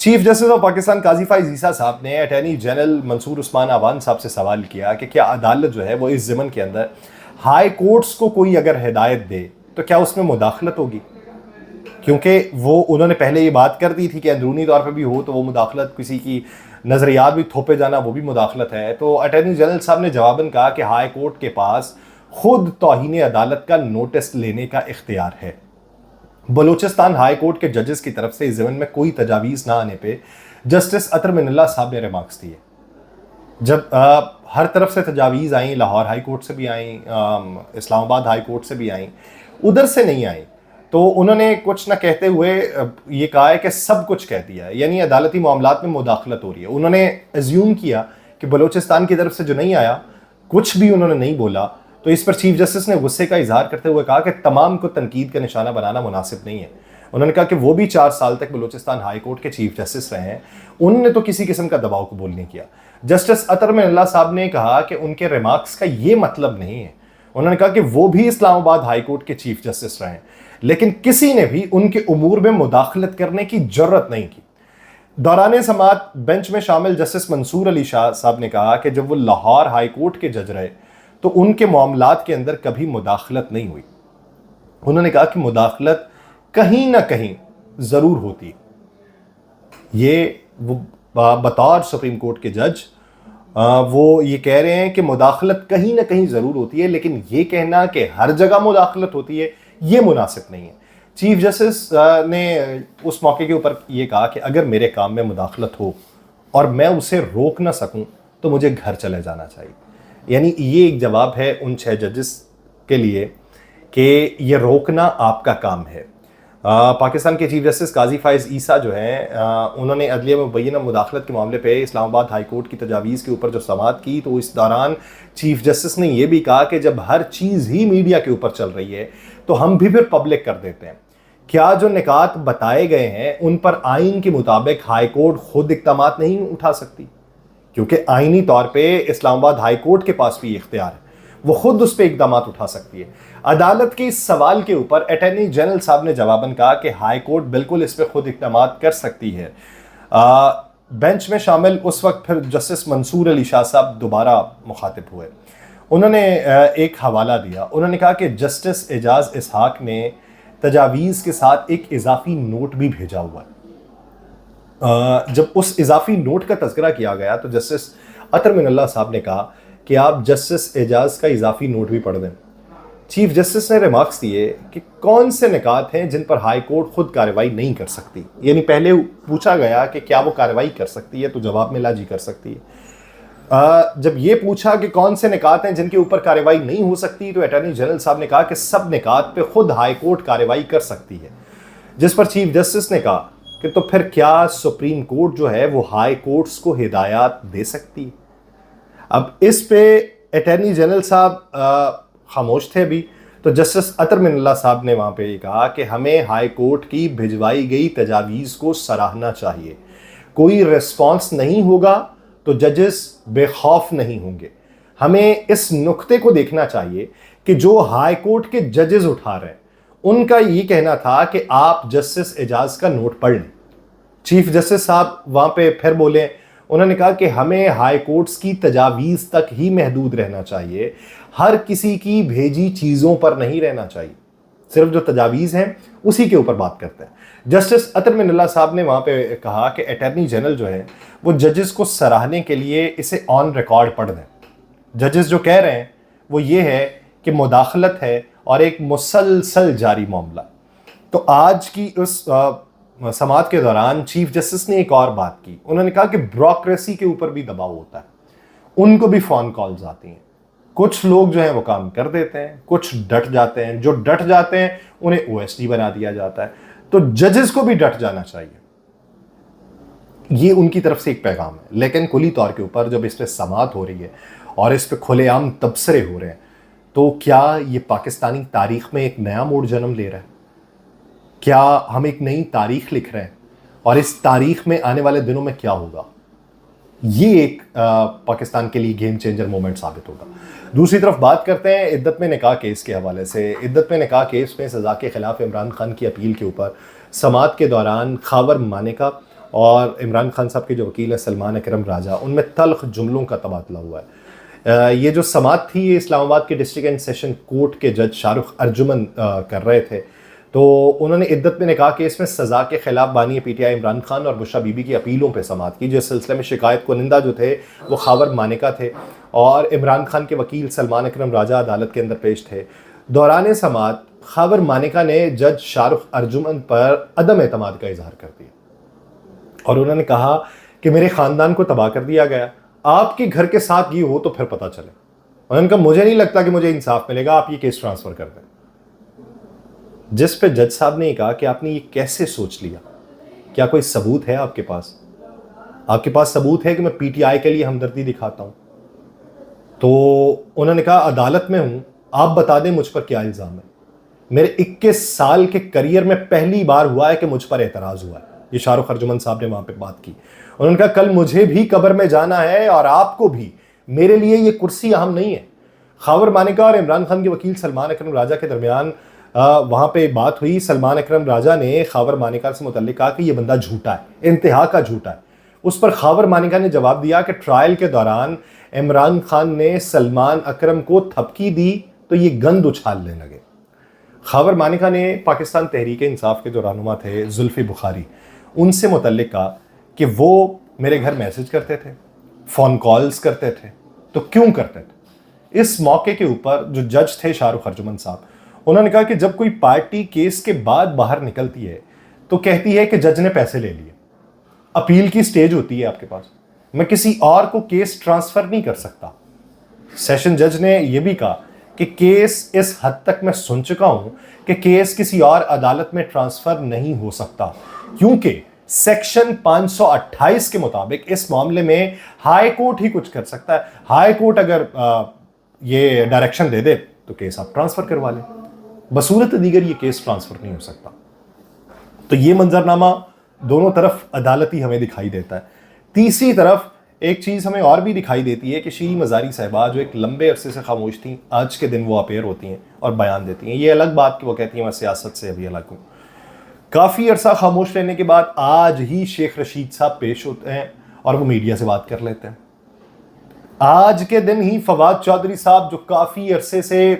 Chief justice of Pakistan قاضی فائز عیسیٰ صاحب نے attorney general منصور عثمان اعوان صاحب سے سوال کیا کہ کیا عدالت جو ہے وہ اس ضمن کے اندر ہائی کورٹس کو کوئی اگر ہدایت دے تو کیا اس میں مداخلت ہوگی، کیونکہ وہ انہوں نے پہلے یہ بات کر دی تھی کہ اندرونی طور پہ بھی ہو تو وہ مداخلت، کسی کی نظریات بھی تھوپے جانا وہ بھی مداخلت ہے۔ تو اٹارنی جنرل صاحب نے جواباً کہا کہ ہائی کورٹ کے پاس خود توہین عدالت کا نوٹس لینے کا اختیار ہے۔ بلوچستان ہائی کورٹ کے ججز کی طرف سے اس ضمن میں کوئی تجاویز نہ آنے پہ جسٹس عطر من اللہ صاحب نے ریمارکس دیے۔ جب ہر طرف سے تجاویز آئیں، لاہور ہائی کورٹ سے بھی آئیں، اسلام آباد ہائی کورٹ سے بھی آئیں، ادھر سے نہیں آئیں، تو انہوں نے کچھ نہ کہتے ہوئے یہ کہا ہے کہ سب کچھ کہہ دیا ہے، یعنی عدالتی معاملات میں مداخلت ہو رہی ہے۔ انہوں نے ایزیوم کیا کہ بلوچستان کی طرف سے جو نہیں آیا، کچھ بھی انہوں نے نہیں بولا، تو اس پر چیف جسٹس نے غصے کا اظہار کرتے ہوئے کہا کہ تمام کو تنقید کا نشانہ بنانا مناسب نہیں ہے۔ انہوں نے کہا کہ وہ بھی 4 سال تک بلوچستان ہائی کورٹ کے چیف جسٹس رہے ہیں، انہوں نے تو کسی قسم کا دباؤ قبول نہیں کیا۔ جسٹس عطر من اللہ صاحب نے کہا کہ ان کے ریمارکس کا یہ مطلب نہیں ہے، انہوں نے کہا کہ وہ بھی اسلام آباد ہائی کورٹ کے چیف جسٹس رہے ہیں، لیکن کسی نے بھی ان کے امور میں مداخلت کرنے کی جرت نہیں کی۔ دوران سماعت بینچ میں شامل جسٹس منصور علی شاہ صاحب نے کہا کہ جب وہ لاہور ہائی کورٹ کے جج رہے تو ان کے معاملات کے اندر کبھی مداخلت نہیں ہوئی۔ انہوں نے کہا کہ مداخلت کہیں نہ کہیں ضرور ہوتی ہے۔ یہ وہ بطور سپریم کورٹ کے جج وہ یہ کہہ رہے ہیں کہ مداخلت کہیں نہ کہیں ضرور ہوتی ہے، لیکن یہ کہنا کہ ہر جگہ مداخلت ہوتی ہے یہ مناسب نہیں ہے۔ چیف جسٹس نے اس موقع کے اوپر یہ کہا کہ اگر میرے کام میں مداخلت ہو اور میں اسے روک نہ سکوں تو مجھے گھر چلے جانا چاہیے۔ یعنی یہ ایک جواب ہے ان 6 ججز کے لیے کہ یہ روکنا آپ کا کام ہے۔ پاکستان کے چیف جسٹس قاضی فائز عیسیٰ جو ہیں انہوں نے عدلیہ میں مبینہ مداخلت کے معاملے پہ اسلام آباد ہائی کورٹ کی تجاویز کے اوپر جو سماعت کی، تو اس دوران چیف جسٹس نے یہ بھی کہا کہ جب ہر چیز ہی میڈیا کے اوپر چل رہی ہے تو ہم بھی پھر پبلک کر دیتے ہیں۔ کیا جو نکات بتائے گئے ہیں ان پر آئین کے مطابق ہائی کورٹ خود اقدامات نہیں اٹھا سکتی؟ کیونکہ آئینی طور پہ اسلام آباد ہائی کورٹ کے پاس بھی اختیار ہے، وہ خود اس پہ اقدامات اٹھا سکتی ہے۔ عدالت کے اس سوال کے اوپر اٹارنی جنرل صاحب نے جواباً کہا کہ ہائی کورٹ بالکل اس پہ خود اقدامات کر سکتی ہے۔ بینچ میں شامل اس وقت پھر جسٹس منصور علی شاہ صاحب دوبارہ مخاطب ہوئے، انہوں نے ایک حوالہ دیا، انہوں نے کہا کہ جسٹس اعجاز اسحاق نے تجاویز کے ساتھ ایک اضافی نوٹ بھی بھیجا ہوا ہے۔ جب اس اضافی نوٹ کا تذکرہ کیا گیا تو جسٹس عطر من اللہ صاحب نے کہا کہ آپ جسٹس اعجاز کا اضافی نوٹ بھی پڑھ دیں۔ چیف جسٹس نے ریمارکس دیے کہ کون سے نکات ہیں جن پر ہائی کورٹ خود کارروائی نہیں کر سکتی، یعنی پہلے پوچھا گیا کہ کیا وہ کارروائی کر سکتی ہے تو جواب ملا جی کر سکتی ہے۔ جب یہ پوچھا کہ کون سے نکات ہیں جن کے اوپر کارروائی نہیں ہو سکتی تو اٹارنی جنرل صاحب نے کہا کہ سب نکات پہ خود ہائی کورٹ کارروائی کر سکتی ہے، جس پر چیف جسٹس نے کہا کہ تو پھر کیا سپریم کورٹ جو ہے وہ ہائی کورٹس کو ہدایات دے سکتی ہے؟ اب اس پہ اٹارنی جنرل صاحب خاموش تھے بھی، تو جسٹس عطر من اللہ صاحب نے وہاں پہ یہ کہا کہ ہمیں ہائی کورٹ کی بھجوائی گئی تجاویز کو سراہنا چاہیے، کوئی ریسپانس نہیں ہوگا تو ججز بے خوف نہیں ہوں گے۔ ہمیں اس نقطے کو دیکھنا چاہیے کہ جو ہائی کورٹ کے ججز اٹھا رہے ہیں ان کا یہ کہنا تھا کہ آپ جسٹس اعجاز کا نوٹ پڑھ لیں۔ چیف جسٹس صاحب وہاں پہ پھر بولے، انہوں نے کہا کہ ہمیں ہائی کورٹس کی تجاویز تک ہی محدود رہنا چاہیے، ہر کسی کی بھیجی چیزوں پر نہیں رہنا چاہیے، صرف جو تجاویز ہیں اسی کے اوپر بات کرتے ہیں۔ جسٹس عطر من اللہ صاحب نے وہاں پہ کہا کہ اٹارنی جنرل جو ہے وہ ججز کو سراہنے کے لیے اسے آن ریکارڈ پڑھ دیں۔ ججز جو کہہ رہے ہیں وہ یہ ہے کہ مداخلت ہے اور ایک مسلسل جاری معاملہ۔ تو آج کی اس سماعت کے دوران چیف جسٹس نے ایک اور بات کی، انہوں نے کہا کہ بیوروکریسی کے اوپر بھی دباؤ ہوتا ہے، ان کو بھی فون کالز آتی ہیں، کچھ لوگ جو ہیں وہ کام کر دیتے ہیں، کچھ ڈٹ جاتے ہیں، جو ڈٹ جاتے ہیں انہیں OSD بنا دیا جاتا ہے، تو ججز کو بھی ڈٹ جانا چاہیے۔ یہ ان کی طرف سے ایک پیغام ہے، لیکن کلی طور کے اوپر جب اس پہ سماعت ہو رہی ہے اور اس پہ کھلے عام تبصرے ہو رہے ہیں تو کیا یہ پاکستانی تاریخ میں ایک نیا موڑ جنم لے رہا ہے؟ کیا ہم ایک نئی تاریخ لکھ رہے ہیں اور اس تاریخ میں آنے والے دنوں میں کیا ہوگا؟ یہ ایک پاکستان کے لیے گیم چینجر مومنٹ ثابت ہوگا۔ دوسری طرف بات کرتے ہیں عدت میں نکاح کیس کے حوالے سے۔ عدت میں نکاح کیس میں سزا کے خلاف عمران خان کی اپیل کے اوپر سماعت کے دوران خاور مانیکا اور عمران خان صاحب کے جو وکیل ہیں سلمان اکرم راجہ، ان میں تلخ جملوں کا تبادلہ ہوا ہے۔ یہ جو سماعت تھی یہ اسلام آباد کے ڈسٹرکٹ اینڈ سیشن کورٹ کے جج شاہ رخ ارجمن کر رہے تھے، تو انہوں نے عدت میں نکاح کیس میں سزا کے خلاف بانی P T I Imran Khan اور بشرا بی بی کی اپیلوں پہ سماعت کی، جس سلسلے میں شکایت کنندہ جو تھے وہ خاور مانیکا تھے اور عمران خان کے وکیل سلمان اکرم راجہ عدالت کے اندر پیش تھے۔ دوران سماعت خاور مانیکا نے جج شاہ رخ ارجمن پر عدم اعتماد کا اظہار کر دیا اور انہوں نے کہا کہ میرے خاندان کو تباہ کر دیا گیا، آپ کے گھر کے ساتھ یہ ہو تو پھر پتہ چلے۔ انہوں نے کہا مجھے نہیں لگتا کہ مجھے انصاف ملے گا، آپ یہ کیس ٹرانسفر کر دیں۔ جس پہ جج صاحب نے کہا کہ آپ نے یہ کیسے سوچ لیا، کیا کوئی ثبوت ہے آپ کے پاس؟ آپ کے پاس ثبوت ہے کہ میں پی ٹی آئی کے لیے ہمدردی دکھاتا ہوں؟ تو انہوں نے کہا عدالت میں ہوں، آپ بتا دیں مجھ پر کیا الزام ہے۔ میرے 21 سال کے کریئر میں پہلی بار ہوا ہے کہ مجھ پر اعتراض ہوا ہے۔ یہ شاہ رخ ارجمن صاحب نے وہاں پہ بات کی۔ انہوں نے کہا کل مجھے بھی قبر میں جانا ہے اور آپ کو بھی، میرے لیے یہ کرسی اہم نہیں ہے۔ خاور مانیکا اور عمران خان کے وکیل سلمان اکرم راجہ کے درمیان وہاں پہ بات ہوئی۔ سلمان اکرم راجہ نے خاور مانیکا سے متعلق کہا کہ یہ بندہ جھوٹا ہے، انتہا کا جھوٹا ہے۔ اس پر خاور مانیکا نے جواب دیا کہ ٹرائل کے دوران عمران خان نے سلمان اکرم کو تھپکی دی تو یہ گند اچھالنے لگے۔ خاور مانیکا نے پاکستان تحریک انصاف کے جو رہنما تھے زلفی بخاری، ان سے متعلق کہا کہ وہ میرے گھر میسج کرتے تھے، فون کالز کرتے تھے، تو کیوں کرتے تھے؟ اس موقع کے اوپر جو جج تھے شاہ رخ ارجمن صاحب، انہوں نے کہا کہ جب کوئی پارٹی کیس کے بعد باہر نکلتی ہے تو کہتی ہے کہ جج نے پیسے لے لیے، اپیل کی سٹیج ہوتی ہے آپ کے پاس، میں کسی اور کو کیس ٹرانسفر نہیں کر سکتا۔ سیشن جج نے یہ بھی کہا کہ کیس اس حد تک میں سن چکا ہوں کہ کیس کسی اور عدالت میں ٹرانسفر نہیں ہو سکتا، کیونکہ سیکشن 528 کے مطابق اس معاملے میں ہائی کورٹ ہی کچھ کر سکتا ہے۔ ہائی کورٹ اگر یہ ڈائریکشن دے دے تو کیس آپ ٹرانسفر کروا لیں، بصورت دیگر یہ کیس ٹرانسفر نہیں ہو سکتا۔ تو یہ منظرنامہ دونوں طرف عدالتی ہمیں دکھائی دیتا ہے۔ تیسری طرف ایک چیز ہمیں اور بھی دکھائی دیتی ہے کہ شیریں مزاری صاحبہ جو ایک لمبے عرصے سے خاموش تھیں، آج کے دن وہ اپیئر ہوتی ہیں اور بیان دیتی ہیں۔ یہ الگ بات کہ وہ کہتی ہیں میں سیاست سے ابھی الگ ہوں۔ کافی عرصہ خاموش رہنے کے بعد آج ہی شیخ رشید صاحب پیش ہوتے ہیں اور وہ میڈیا سے بات کر لیتے ہیں۔ آج کے دن ہی فواد چودھری صاحب جو کافی عرصے سے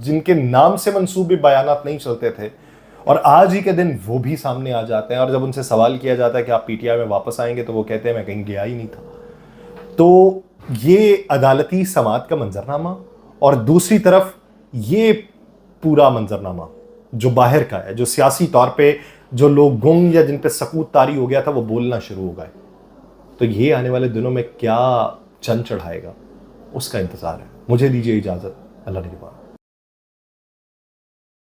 جن کے نام سے منسوبے بیانات نہیں چلتے تھے، اور آج ہی کے دن وہ بھی سامنے آ جاتے ہیں، اور جب ان سے سوال کیا جاتا ہے کہ آپ پی ٹی آئی میں واپس آئیں گے تو وہ کہتے ہیں میں کہیں گیا ہی نہیں تھا۔ تو یہ عدالتی سماعت کا منظرنامہ، اور دوسری طرف یہ پورا منظرنامہ جو باہر کا ہے، جو سیاسی طور پہ جو لوگ گنگ یا جن پہ سکوت طاری ہو گیا تھا وہ بولنا شروع ہو گئے۔ تو یہ آنے والے دنوں میں کیا چند چڑھائے گا اس کا انتظار ہے۔ مجھے دیجیے اجازت، اللہ نگہبان۔